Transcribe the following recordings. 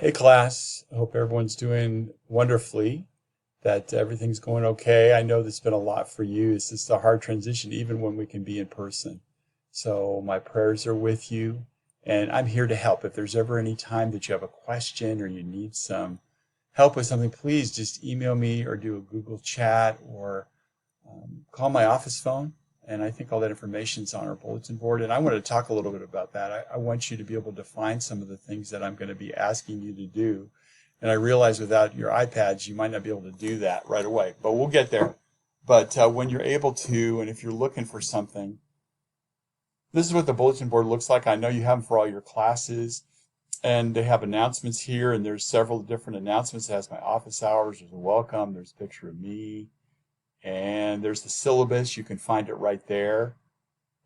Hey class, I hope everyone's doing wonderfully, that everything's going okay. I know this has been a lot for you. It's just a hard transition, even when we can be in person. So my prayers are with you, and I'm here to help. If there's ever any time that you have a question or you need some help with something, please just email me or do a Google chat or call my office phone. And I think all that information is on our bulletin board. And I want to talk a little bit about that. I want you to be able to find some of the things that I'm going to be asking you to do. And I realize without your iPads, you might not be able to do that right away, but we'll get there. But when you're able to, and if you're looking for something, this is what the bulletin board looks like. I know you have them for all your classes, and they have announcements here, and there's several different announcements. It has my office hours, there's a welcome, there's a picture of me, and there's the syllabus. You can find it right there.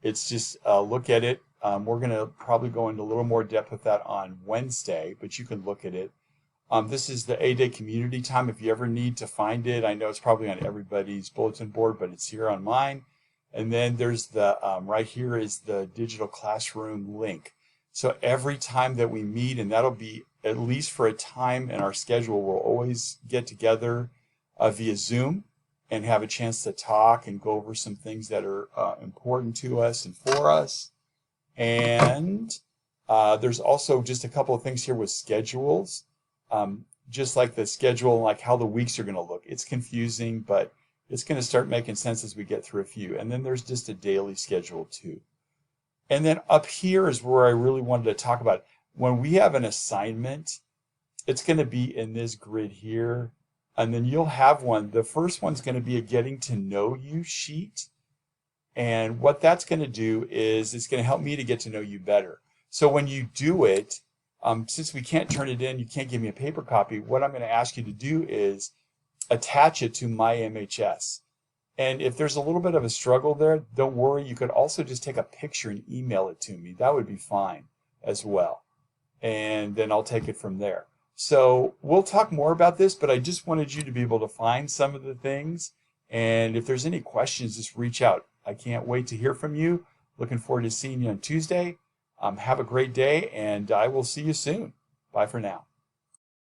It's just look at it. We're going to probably go into a little more depth with that on Wednesday, but you can look at it. This is the A-Day community time. If you ever need to find it, I know it's probably on everybody's bulletin board, but it's here on mine. And then there's the right here is the digital classroom link. So every time that we meet, and that'll be at least for a time in our schedule, we'll always get together via Zoom and have a chance to talk and go over some things that are important to us and for us. And there's also just a couple of things here with schedules, just like the schedule, like how the weeks are going to look. It's confusing, but it's going to start making sense as we get through a few. And then there's just a daily schedule too. And then up here is where I really wanted to talk about when we have an assignment, it's going to be in this grid here. And then you'll have one. The first one's going to be a getting to know you sheet. And what that's going to do is it's going to help me to get to know you better. So when you do it, since we can't turn it in, you can't give me a paper copy, what I'm going to ask you to do is attach it to my MHS. And if there's a little bit of a struggle there, don't worry. You could also just take a picture and email it to me. That would be fine as well. And then I'll take it from there. So we'll talk more about this, but I just wanted you to be able to find some of the things. And if there's any questions, just reach out. I can't wait to hear from you. Looking forward to seeing you on Tuesday. Have a great day, and I will see you soon. Bye for now.